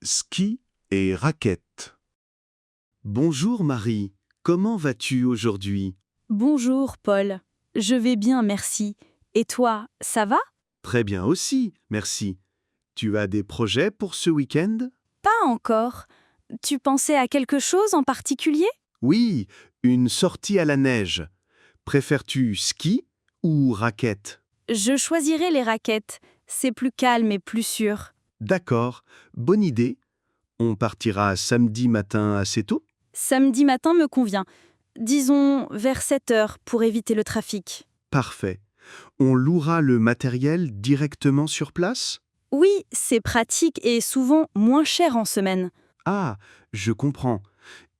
ski et raquettes. Bonjour Marie, comment vas-tu aujourd'hui? Bonjour Paul, je vais bien, merci. Et toi, ça va? Très bien aussi, merci. Tu as des projets pour ce week-end? Pas encore. Tu pensais à quelque chose en particulier? Oui, une sortie à la neige. Préfères-tu ski ou raquettes? Je choisirai les raquettes. C'est plus calme et plus sûr. D'accord, bonne idée. On partira samedi matin assez tôt? Samedi matin me convient. Disons vers 7 heures pour éviter le trafic. Parfait. On louera le matériel directement sur place? Oui, c'est pratique et souvent moins cher en semaine. Ah, je comprends.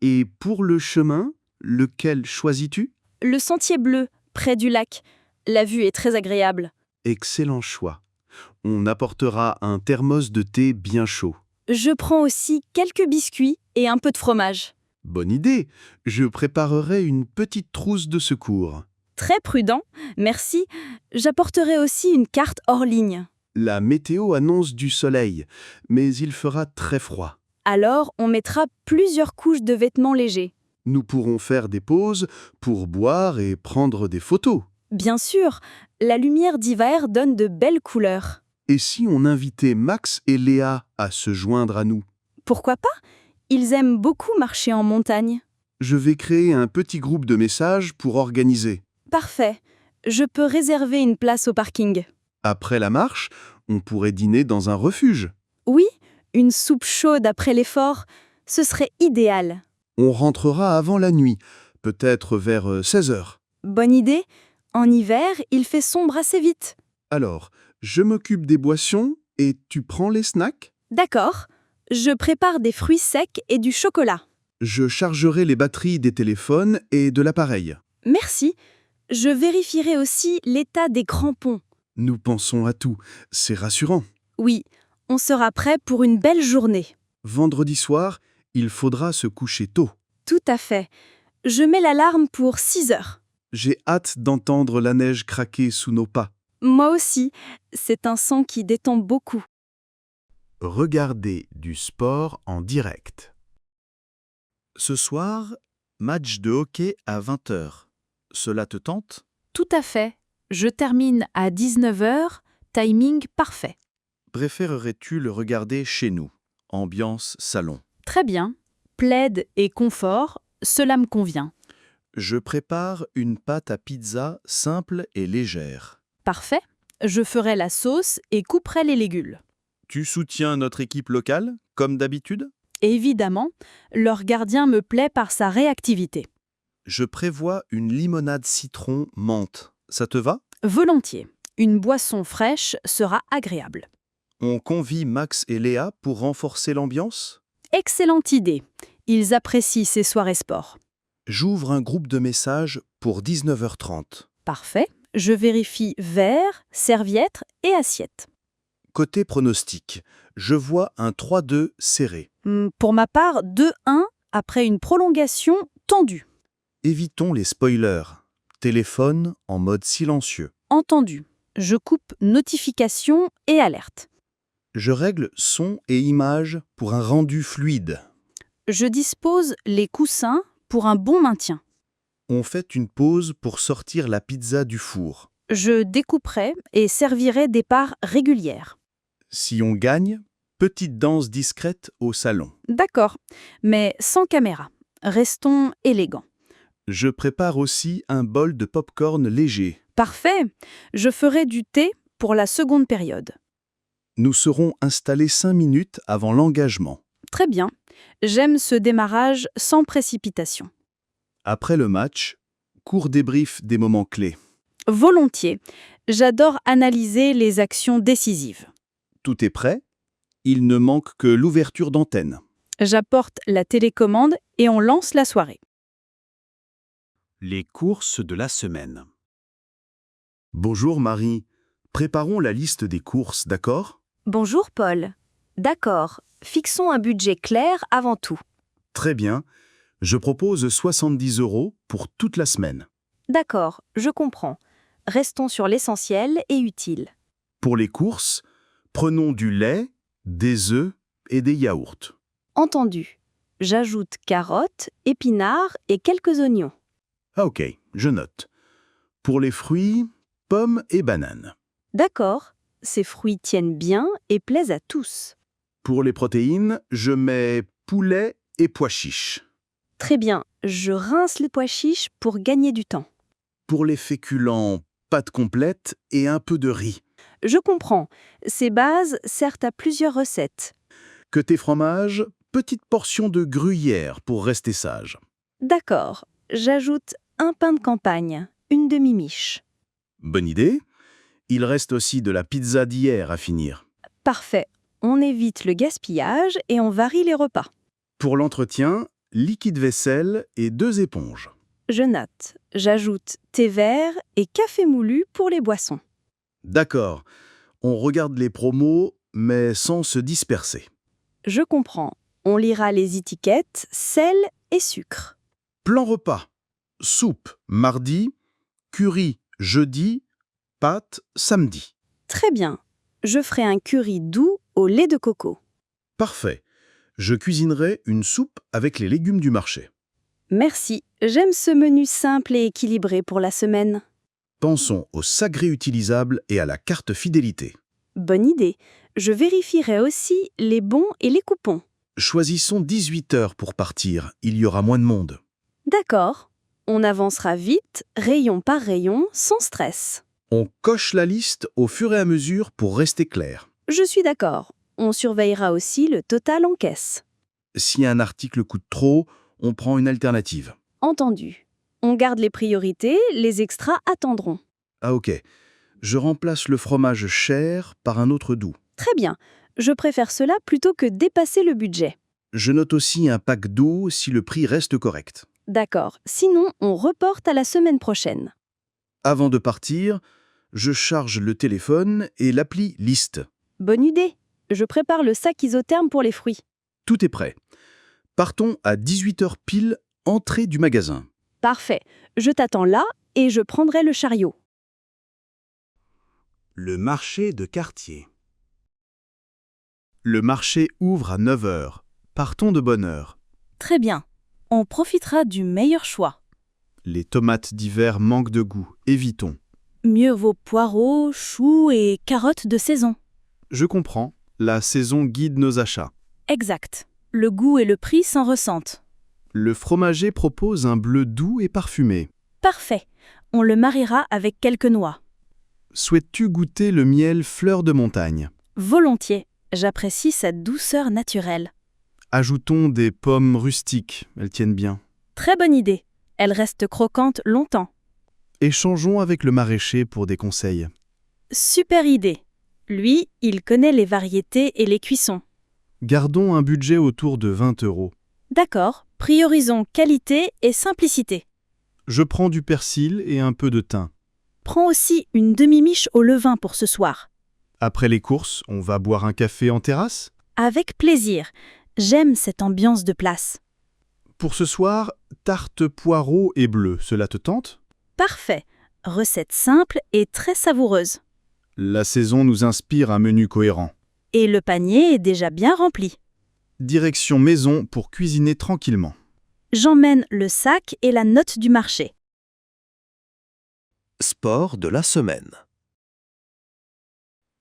Et pour le chemin, lequel choisis-tu? Le sentier bleu, près du lac. La vue est très agréable. Excellent choix. On apportera un thermos de thé bien chaud. Je prends aussi quelques biscuits et un peu de fromage. Bonne idée. Je préparerai une petite trousse de secours. Très prudent, merci. J'apporterai aussi une carte hors ligne. La météo annonce du soleil, mais il fera très froid. Alors, on mettra plusieurs couches de vêtements légers. Nous pourrons faire des pauses pour boire et prendre des photos. Bien sûr, la lumière d'hiver donne de belles couleurs. Et si on invitait Max et Léa à se joindre à nous? Pourquoi pas? Ils aiment beaucoup marcher en montagne. Je vais créer un petit groupe de messages pour organiser. Parfait. Je peux réserver une place au parking. Après la marche, on pourrait dîner dans un refuge. Oui, une soupe chaude après l'effort, ce serait idéal. On rentrera avant la nuit, peut-être vers 16 heures. Bonne idée. En hiver, il fait sombre assez vite. Alors, je m'occupe des boissons et tu prends les snacks? D'accord. Je prépare des fruits secs et du chocolat. Je chargerai les batteries des téléphones et de l'appareil. Merci. Je vérifierai aussi l'état des crampons. Nous pensons à tout, c'est rassurant. Oui, on sera prêt pour une belle journée. Vendredi soir, il faudra se coucher tôt. Tout à fait. Je mets l'alarme pour 6 heures. J'ai hâte d'entendre la neige craquer sous nos pas. Moi aussi, c'est un son qui détend beaucoup. Regardez du sport en direct. Ce soir, match de hockey à 20 heures. Cela te tente? Tout à fait. Je termine à 19 heures, timing parfait. Préférerais-tu le regarder chez nous? Ambiance salon. Très bien. Plaid et confort, cela me convient. Je prépare une pâte à pizza simple et légère. Parfait. Je ferai la sauce et couperai les légumes. Tu soutiens notre équipe locale, comme d'habitude? Évidemment, leur gardien me plaît par sa réactivité. Je prévois une limonade citron menthe. Ça te va? Volontiers. Une boisson fraîche sera agréable. On convie Max et Léa pour renforcer l'ambiance? Excellente idée. Ils apprécient ces soirées sport. J'ouvre un groupe de messages pour 19h30. Parfait. Je vérifie verres, serviettes et assiettes. Côté pronostic, je vois un 3-2 serré. Pour ma part, 2-1 après une prolongation tendue. Évitons les spoilers. Téléphone en mode silencieux. Entendu. Je coupe notifications et alertes. Je règle son et image pour un rendu fluide. Je dispose les coussins pour un bon maintien. On fait une pause pour sortir la pizza du four. Je découperai et servirai des parts régulières. Si on gagne, petite danse discrète au salon. D'accord, mais sans caméra. Restons élégants. Je prépare aussi un bol de pop-corn léger. Parfait. Je ferai du thé pour la seconde période. Nous serons installés 5 minutes avant l'engagement. Très bien. J'aime ce démarrage sans précipitation. Après le match, court débrief des moments clés. Volontiers. J'adore analyser les actions décisives. Tout est prêt? Il ne manque que l'ouverture d'antenne. J'apporte la télécommande et on lance la soirée. Les courses de la semaine. Bonjour Marie, préparons la liste des courses, d'accord? Bonjour Paul. D'accord, fixons un budget clair avant tout. Très bien, je propose 70 € pour toute la semaine. D'accord, je comprends. Restons sur l'essentiel et utile. Pour les courses, prenons du lait, des œufs, et des yaourts. Entendu. J'ajoute carottes, épinards et quelques oignons. Ah ok, je note. Pour les fruits, pommes et bananes. D'accord, ces fruits tiennent bien et plaisent à tous. Pour les protéines, je mets poulet et pois chiches. Très bien, je rince les pois chiches pour gagner du temps. Pour les féculents, pâte complète et un peu de riz. Je comprends, ces bases servent à plusieurs recettes. Côté fromage, petite portion de gruyère pour rester sage. D'accord, j'ajoute un pain de campagne, une demi-miche. Bonne idée. Il reste aussi de la pizza d'hier à finir. Parfait, on évite le gaspillage et on varie les repas. Pour l'entretien, liquide vaisselle et 2 éponges. Je note, j'ajoute thé vert et café moulu pour les boissons. D'accord. On regarde les promos, mais sans se disperser. Je comprends, on lira les étiquettes, sel et sucre. Plan repas. Soupe, mardi. Curry, jeudi. Pâtes, samedi. Très bien, je ferai un curry doux au lait de coco. Parfait. Je cuisinerai une soupe avec les légumes du marché. Merci, j'aime ce menu simple et équilibré pour la semaine. Pensons au sac réutilisable et à la carte fidélité. Bonne idée, je vérifierai aussi les bons et les coupons. Choisissons 18 heures pour partir, il y aura moins de monde. D'accord, on avancera vite, rayon par rayon, sans stress. On coche la liste au fur et à mesure pour rester clair. Je suis d'accord, on surveillera aussi le total en caisse. Si un article coûte trop, on prend une alternative. Entendu. On garde les priorités, les extras attendront. Ah ok. Je remplace le fromage cher par un autre doux. Très bien, je préfère cela plutôt que dépasser le budget. Je note aussi un pack d'eau si le prix reste correct. D'accord, sinon on reporte à la semaine prochaine. Avant de partir, je charge le téléphone et l'appli Liste. Bonne idée, je prépare le sac isotherme pour les fruits. Tout est prêt. Partons à 18 heures pile, entrée du magasin. Parfait, je t'attends là et je prendrai le chariot. Le marché de quartier. Le marché ouvre à 9 heures. Partons de bonne heure. Très bien. On profitera du meilleur choix. Les tomates d'hiver manquent de goût. Évitons. Mieux vaut poireaux, choux et carottes de saison. Je comprends. La saison guide nos achats. Exact. Le goût et le prix s'en ressentent. Le fromager propose un bleu doux et parfumé. Parfait. On le mariera avec quelques noix. Souhaites-tu goûter le miel fleur de montagne? Volontiers. J'apprécie sa douceur naturelle. Ajoutons des pommes rustiques. Elles tiennent bien. Très bonne idée. Elle reste croquante longtemps. Échangeons avec le maraîcher pour des conseils. Super idée. Lui, il connaît les variétés et les cuissons. Gardons un budget autour de 20 euros. D'accord, priorisons qualité et simplicité. Je prends du persil et un peu de thym. Prends aussi une demi-miche au levain pour ce soir. Après les courses, on va boire un café en terrasse? Avec plaisir. J'aime cette ambiance de place. Pour ce soir, tarte poireaux et bleu, cela te tente? Parfait. Recette simple et très savoureuse. La saison nous inspire un menu cohérent. Et le panier est déjà bien rempli. Direction maison pour cuisiner tranquillement. J'emmène le sac et la note du marché. Sport de la semaine.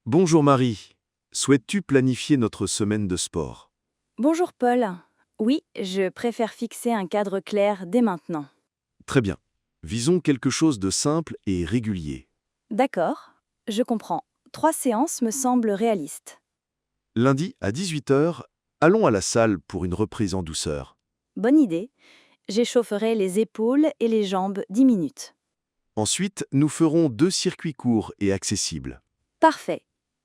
Bonjour Marie, souhaites-tu planifier notre semaine de sport? Bonjour Paul. Oui, je préfère fixer un cadre clair dès maintenant. Très bien. Visons quelque chose de simple et régulier. D'accord, je comprends. 3 séances me semblent réalistes. Lundi à 18 h, allons à la salle pour une reprise en douceur. Bonne idée. J'échaufferai les épaules et les jambes 10 minutes. Ensuite, nous ferons 2 circuits courts et accessibles. Parfait.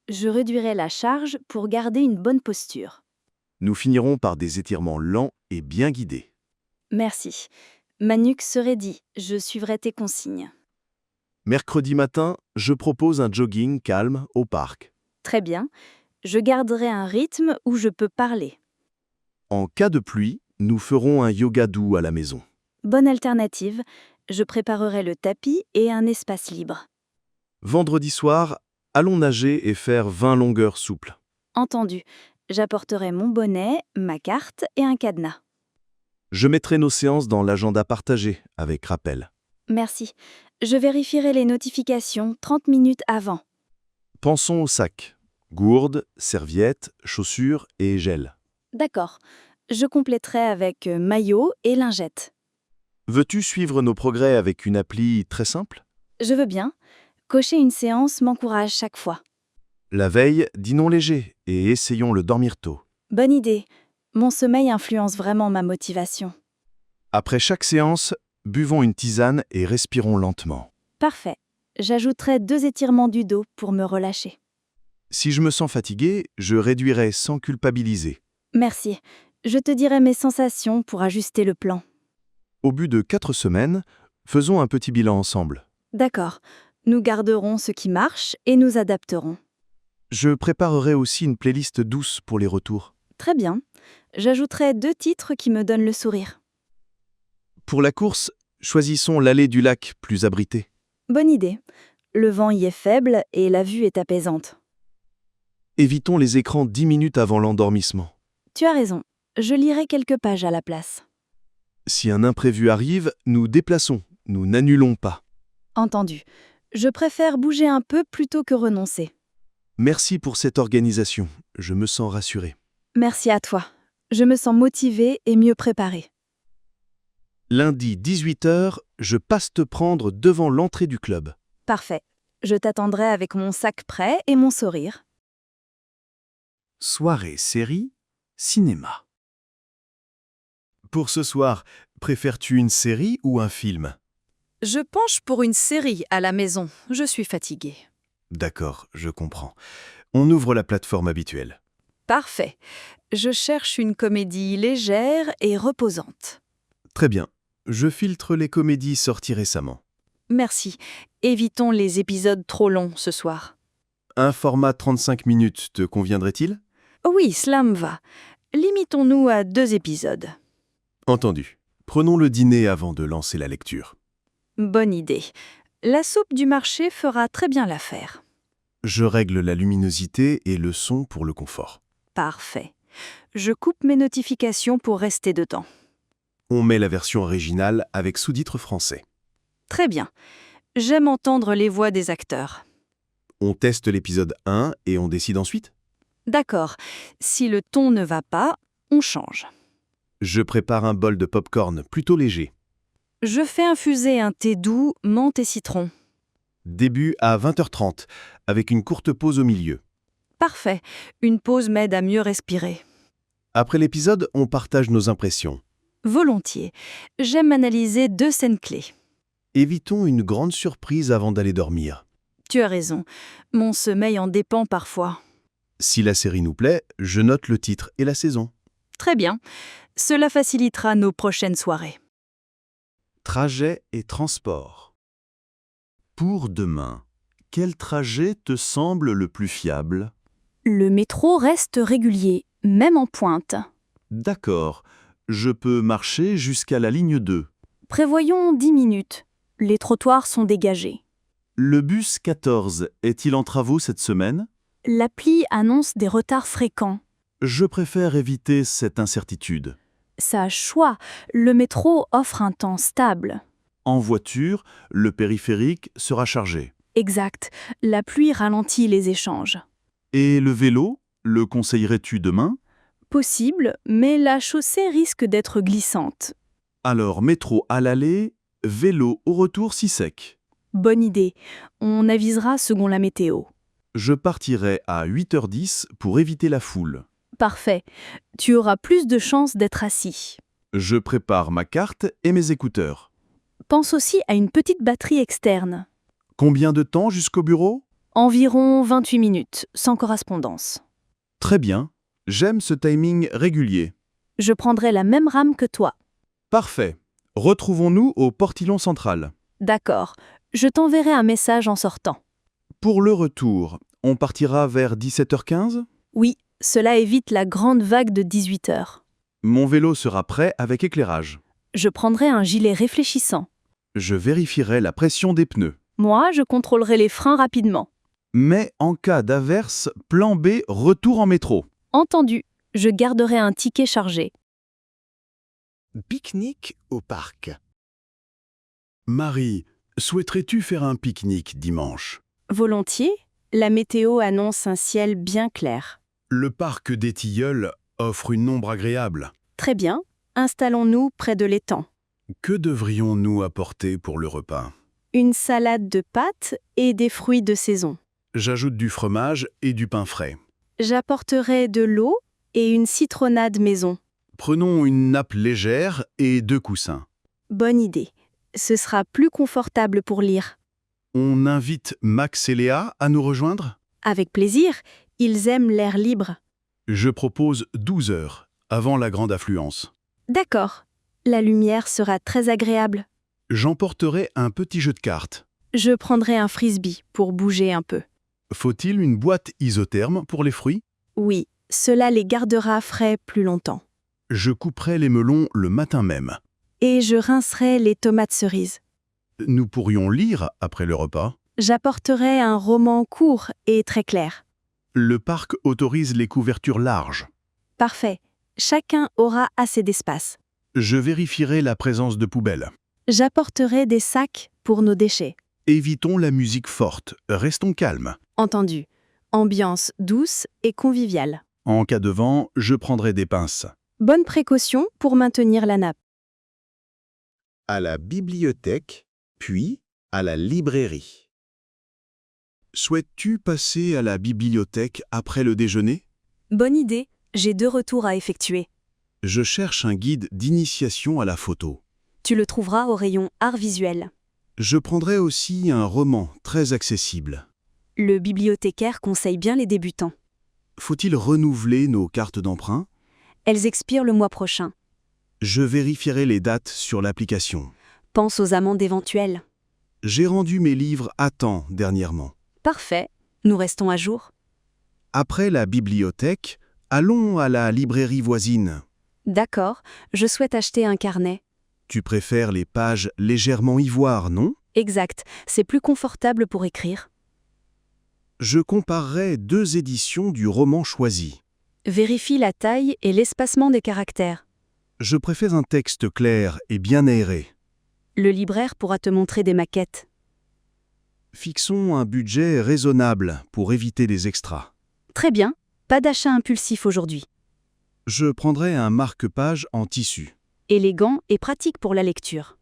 Je réduirai la charge pour garder une bonne posture. Nous finirons par des étirements lents et bien guidés. Merci. Ma nuque se raidit. Je suivrai tes consignes. Mercredi matin, je propose un jogging calme au parc. Très bien. Je garderai un rythme où je peux parler. En cas de pluie, nous ferons un yoga doux à la maison. Bonne alternative. Je préparerai le tapis et un espace libre. Vendredi soir, allons nager et faire 20 longueurs souples. Entendu. J'apporterai mon bonnet, ma carte et un cadenas. Je mettrai nos séances dans l'agenda partagé, avec rappel. Merci. Je vérifierai les notifications 30 minutes avant. Pensons au sac. Gourdes, serviettes, chaussures et gel. D'accord. Je compléterai avec maillot et lingettes. Veux-tu suivre nos progrès avec une appli très simple? Je veux bien. Cocher une séance m'encourage chaque fois. La veille, dînons léger et essayons le dormir tôt. Bonne idée. Mon sommeil influence vraiment ma motivation. Après chaque séance, buvons une tisane et respirons lentement. Parfait. J'ajouterai 2 étirements du dos pour me relâcher. Si je me sens fatigué, je réduirai sans culpabiliser. Merci. Je te dirai mes sensations pour ajuster le plan. Au bout de 4 semaines, faisons un petit bilan ensemble. D'accord. Nous garderons ce qui marche et nous adapterons. Je préparerai aussi une playlist douce pour les retours. Très bien. J'ajouterai 2 titres qui me donnent le sourire. Pour la course, choisissons l'allée du lac plus abritée. Bonne idée. Le vent y est faible et la vue est apaisante. Évitons les écrans 10 minutes avant l'endormissement. Tu as raison. Je lirai quelques pages à la place. Si un imprévu arrive, nous déplaçons, nous n'annulons pas. Entendu. Je préfère bouger un peu plutôt que renoncer. Merci pour cette organisation, je me sens rassuré. Merci à toi. Je me sens motivée et mieux préparée. Lundi 18h, je passe te prendre devant l'entrée du club. Parfait. Je t'attendrai avec mon sac prêt et mon sourire. Soirée, série, cinéma. Pour ce soir, préfères-tu une série ou un film? Je penche pour une série à la maison. Je suis fatiguée. D'accord, je comprends. On ouvre la plateforme habituelle. Parfait. Je cherche une comédie légère et reposante. Très bien. Je filtre les comédies sorties récemment. Merci. Évitons les épisodes trop longs ce soir. Un format 35 minutes te conviendrait-il? Oui, cela me va. Limitons-nous à 2 épisodes. Entendu. Prenons le dîner avant de lancer la lecture. Bonne idée. La soupe du marché fera très bien l'affaire. Je règle la luminosité et le son pour le confort. Parfait. Je coupe mes notifications pour rester dedans. On met la version originale avec sous-titres français. Très bien. J'aime entendre les voix des acteurs. On teste l'épisode 1 et on décide ensuite? D'accord. Si le ton ne va pas, on change. Je prépare un bol de pop-corn plutôt léger. Je fais infuser un thé doux, menthe et citron. Début à 20h30, avec une courte pause au milieu. Parfait. Une pause m'aide à mieux respirer. Après l'épisode, on partage nos impressions. Volontiers. J'aime analyser 2 scènes clés. Évitons une grande surprise avant d'aller dormir. Tu as raison. Mon sommeil en dépend parfois. Si la série nous plaît, je note le titre et la saison. Très bien. Cela facilitera nos prochaines soirées. Trajet et transport. Pour demain, quel trajet te semble le plus fiable? Le métro reste régulier, même en pointe. D'accord, je peux marcher jusqu'à la ligne 2. Prévoyons 10 minutes. Les trottoirs sont dégagés. Le bus 14 est-il en travaux cette semaine? L'appli annonce des retards fréquents. Je préfère éviter cette incertitude. Ça a choix, le métro offre un temps stable. En voiture, le périphérique sera chargé. Exact, la pluie ralentit les échanges. Et le vélo, le conseillerais-tu demain? Possible, mais la chaussée risque d'être glissante. Alors métro à l'aller, vélo au retour si sec. Bonne idée, on avisera selon la météo. Je partirai à 8h10 pour éviter la foule. Parfait, tu auras plus de chances d'être assis. Je prépare ma carte et mes écouteurs. Pense aussi à une petite batterie externe. Combien de temps jusqu'au bureau? Environ 28 minutes, sans correspondance. Très bien, j'aime ce timing régulier. Je prendrai la même rame que toi. Parfait. Retrouvons-nous au portillon central. D'accord, je t'enverrai un message en sortant. Pour le retour, on partira vers 17h15? Oui, cela évite la grande vague de 18 heures. Mon vélo sera prêt avec éclairage. Je prendrai un gilet réfléchissant. Je vérifierai la pression des pneus. Moi, je contrôlerai les freins rapidement. Mais en cas d'averse, plan B, retour en métro. Entendu, je garderai un ticket chargé. Pique-nique au parc. Marie, souhaiterais-tu faire un pique-nique dimanche? Volontiers, la météo annonce un ciel bien clair. Le parc des Tilleuls offre une ombre agréable. Très bien, installons-nous près de l'étang. Que devrions-nous apporter pour le repas? Une salade de pâtes et des fruits de saison. J'ajoute du fromage et du pain frais. J'apporterai de l'eau et une citronnade maison. Prenons une nappe légère et 2 coussins. Bonne idée. Ce sera plus confortable pour lire. On invite Max et Léa à nous rejoindre? Avec plaisir, ils aiment l'air libre. Je propose 12 heures, avant la grande affluence. D'accord. La lumière sera très agréable. J'emporterai un petit jeu de cartes. Je prendrai un frisbee pour bouger un peu. Faut-il une boîte isotherme pour les fruits? Oui, cela les gardera frais plus longtemps. Je couperai les melons le matin même. Et je rincerai les tomates cerises. Nous pourrions lire après le repas. J'apporterai un roman court et très clair. Le parc autorise les couvertures larges. Parfait. Chacun aura assez d'espace. Je vérifierai la présence de poubelles. J'apporterai des sacs pour nos déchets. Évitons la musique forte, restons calmes. Entendu. Ambiance douce et conviviale. En cas de vent, je prendrai des pinces. Bonne précaution pour maintenir la nappe. À la bibliothèque, puis à la librairie. Souhaites-tu passer à la bibliothèque après le déjeuner? Bonne idée, j'ai 2 retours à effectuer. Je cherche un guide d'initiation à la photo. Tu le trouveras au rayon art visuel. Je prendrai aussi un roman très accessible. Le bibliothécaire conseille bien les débutants. Faut-il renouveler nos cartes d'emprunt? Elles expirent le mois prochain. Je vérifierai les dates sur l'application. Pense aux amendes éventuelles. J'ai rendu mes livres à temps dernièrement. Parfait, nous restons à jour. Après la bibliothèque, allons à la librairie voisine. D'accord, je souhaite acheter un carnet. Tu préfères les pages légèrement ivoire, non? Exact, c'est plus confortable pour écrire. Je comparerai 2 éditions du roman choisi. Vérifie la taille et l'espacement des caractères. Je préfère un texte clair et bien aéré. Le libraire pourra te montrer des maquettes. Fixons un budget raisonnable pour éviter les extras. Très bien, pas d'achat impulsif aujourd'hui. Je prendrai un marque-page en tissu. Élégant et pratique pour la lecture.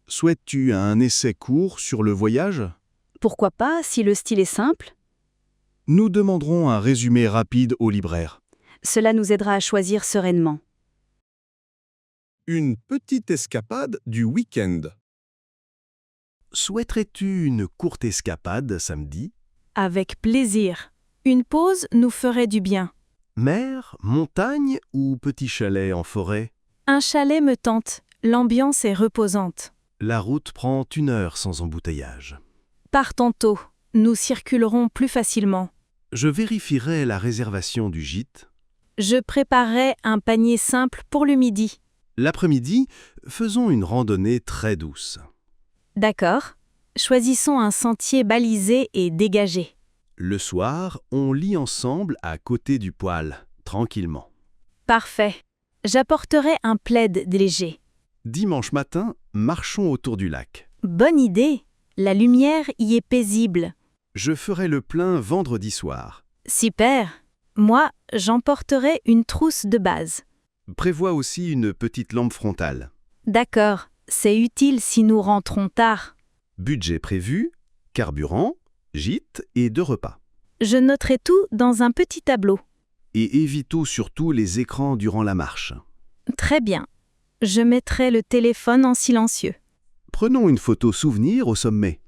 Souhaites-tu un essai court sur le voyage? Pourquoi pas si le style est simple? Nous demanderons un résumé rapide au libraire. Cela nous aidera à choisir sereinement. Une petite escapade du week-end. Souhaiterais-tu une courte escapade samedi? Avec plaisir. Une pause nous ferait du bien. Mer, montagne ou petit chalet en forêt? Un chalet me tente. L'ambiance est reposante. La route prend 1 heure sans embouteillage. Partons tôt. Nous circulerons plus facilement. Je vérifierai la réservation du gîte. Je préparerai un panier simple pour le midi. L'après-midi, faisons une randonnée très douce. D'accord. Choisissons un sentier balisé et dégagé. Le soir, on lit ensemble à côté du poêle, tranquillement. Parfait. J'apporterai un plaid léger. Dimanche matin, marchons autour du lac. Bonne idée. La lumière y est paisible. Je ferai le plein vendredi soir. Super. Moi, j'emporterai une trousse de base. Prévois aussi une petite lampe frontale. D'accord. C'est utile si nous rentrons tard. Budget prévu, carburant, gîte et 2 repas. Je noterai tout dans un petit tableau. Et évitons surtout les écrans durant la marche. Très bien. Je mettrai le téléphone en silencieux. Prenons une photo souvenir au sommet.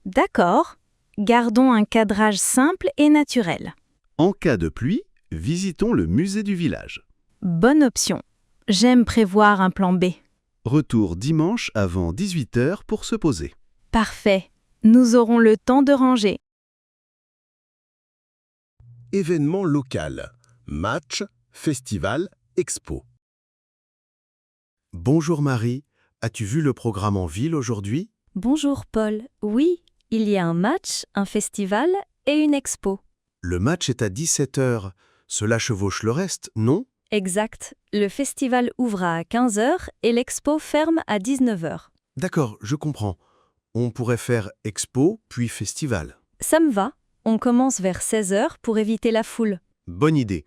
D'accord. Gardons un cadrage simple et naturel. En cas de pluie, visitons le musée du village. Bonne option. J'aime prévoir un plan B. Retour dimanche avant 18 h pour se poser. Parfait. Nous aurons le temps de ranger. Événement local. Match, festival, expo. Bonjour Marie, as-tu vu le programme en ville aujourd'hui? Bonjour Paul. Oui, il y a un match, un festival et une expo. Le match est à 17 h. Cela chevauche le reste, non? Exact. Le festival ouvre à 15 heures et l'expo ferme à 19 heures. D'accord, je comprends. On pourrait faire expo, puis festival. Ça me va. On commence vers 16 heures pour éviter la foule. Bonne idée.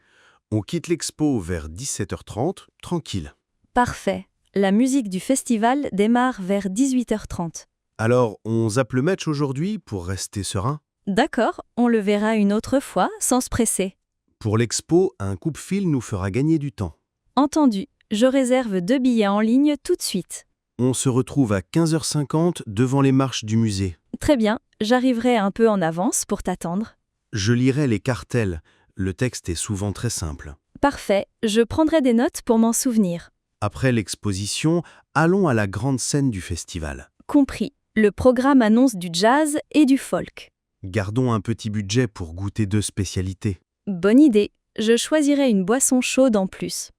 On quitte l'expo vers 17h30, tranquille. Parfait. La musique du festival démarre vers 18h30. Alors, on zappe le match aujourd'hui pour rester serein? D'accord, on le verra une autre fois sans se presser. Pour l'expo, un coupe-fil nous fera gagner du temps. Entendu, je réserve 2 billets en ligne tout de suite. On se retrouve à 15h50 devant les marches du musée. Très bien, j'arriverai un peu en avance pour t'attendre. Je lirai les cartels. Le texte est souvent très simple. Parfait, je prendrai des notes pour m'en souvenir. Après l'exposition, allons à la grande scène du festival. Compris, le programme annonce du jazz et du folk. Gardons un petit budget pour goûter 2 spécialités. Bonne idée, je choisirai une boisson chaude en plus.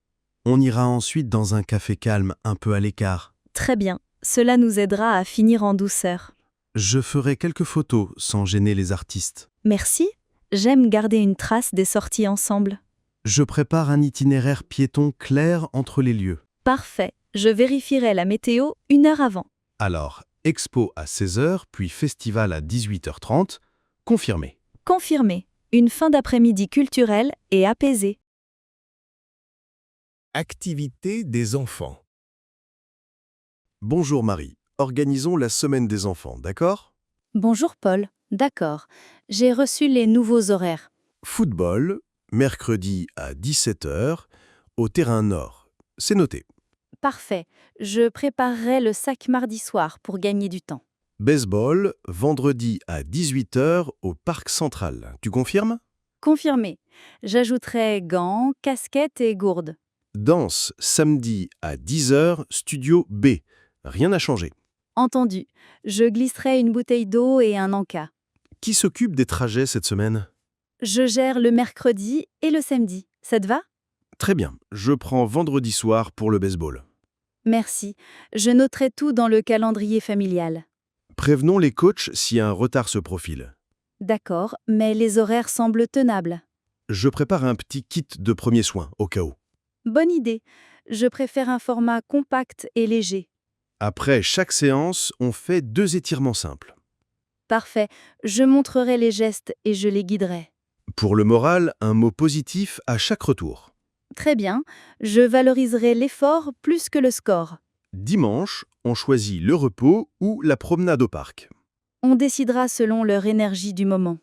On ira ensuite dans un café calme, un peu à l'écart. Très bien, cela nous aidera à finir en douceur. Je ferai quelques photos sans gêner les artistes. Merci, j'aime garder une trace des sorties ensemble. Je prépare un itinéraire piéton clair entre les lieux. Parfait, je vérifierai la météo 1 heure avant. Alors, expo à 16h, puis festival à 18h30. Confirmé. Confirmé, une fin d'après-midi culturelle et apaisée. Activité des enfants. Bonjour Marie. Organisons la semaine des enfants, d'accord? Bonjour Paul. D'accord. J'ai reçu les nouveaux horaires. Football, mercredi à 17h, au terrain nord. C'est noté. Parfait. Je préparerai le sac mardi soir pour gagner du temps. Baseball, vendredi à 18h, au parc central. Tu confirmes? Confirmé. J'ajouterai gants, casquettes et gourdes. Danse, samedi à 10h, studio B. Rien n'a changé. Entendu. Je glisserai une bouteille d'eau et un encas. Qui s'occupe des trajets cette semaine? Je gère le mercredi et le samedi. Ça te va? Très bien, je prends vendredi soir pour le baseball. Merci. Je noterai tout dans le calendrier familial. Prévenons les coachs si un retard se profile. D'accord, mais les horaires semblent tenables. Je prépare un petit kit de premiers soins, au cas où. Bonne idée. Je préfère un format compact et léger. Après chaque séance, on fait 2 étirements simples. Parfait. Je montrerai les gestes et je les guiderai. Pour le moral, un mot positif à chaque retour. Très bien. Je valoriserai l'effort plus que le score. Dimanche, on choisit le repos ou la promenade au parc. On décidera selon leur énergie du moment.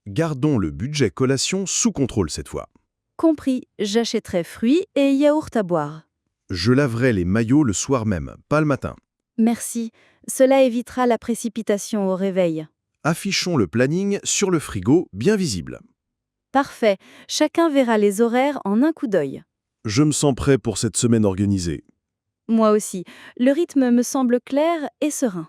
Gardons le budget collation sous contrôle cette fois. Compris, j'achèterai fruits et yaourt à boire. Je laverai les maillots le soir même, pas le matin. Merci. Cela évitera la précipitation au réveil. Affichons le planning sur le frigo, bien visible. Parfait. Chacun verra les horaires en un coup d'œil. Je me sens prêt pour cette semaine organisée. Moi aussi. Le rythme me semble clair et serein.